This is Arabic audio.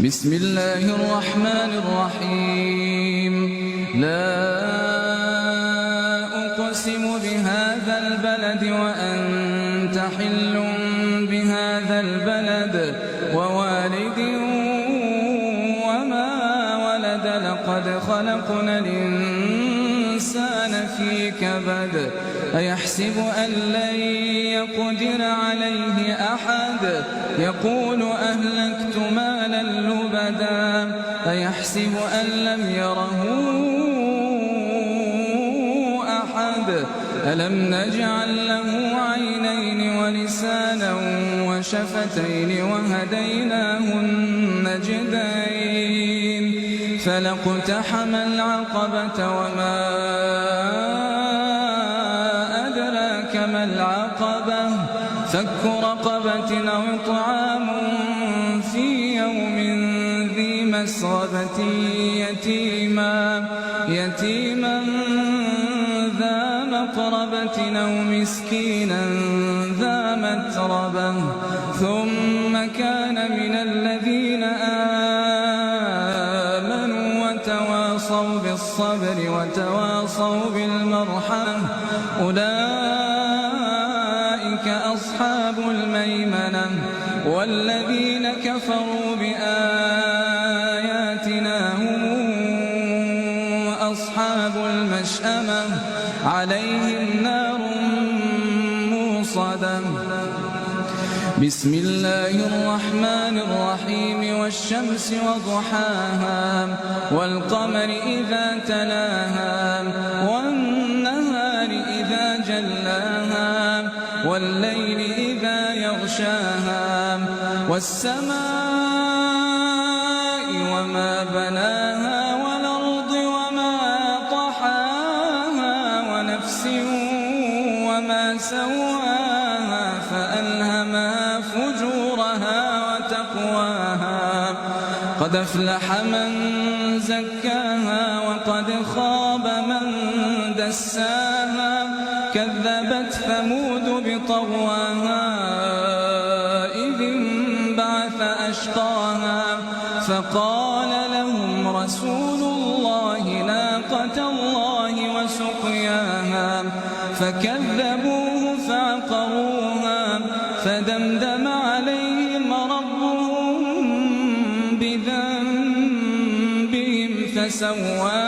بسم الله الرحمن الرحيم لا أقسم بهذا البلد وأنت حل بهذا البلد ووالد وما ولد لقد خلقنا الإنسان في كبد أيحسب أن لن يقدر عليه أحد يقول أهلكت مالا لبدا أيحسب أن لم يره أحد ألم نجعل له عينين ولسانا وشفتين وهديناه النجدين فلاقتحم العقبة وما أدراك ما العقبة فك رقبة أو إطعام في يوم ذي مسغبة يتيما ذا مقربة أو مسكينا ذا متربة ثم كان من الذين آمنوا وتواصوا بالصبر وتواصوا بالمرحمة أولئك أصحاب الميمنة والذين كفروا بآياتنا هم أصحاب المشأمة عليهم نار موصدة بسم الله الرحمن الرحيم والشمس وضحاها والقمر إذا تلاها والنهار إذا جلاها والليل إذا يغشاها والسماء وما بناها والأرض وما طحاها ونفس وما سواها فألهمها فجورها وتقواها قد أفلح من زكاها وقد خاب من دساها كذبت ثمود بطغواها إذ انبعث أشقاها فقال لهم رسول الله ناقة الله وسقياها فكذبوه فعقروها فدمدم عليهم ربهم بذنبهم فسواها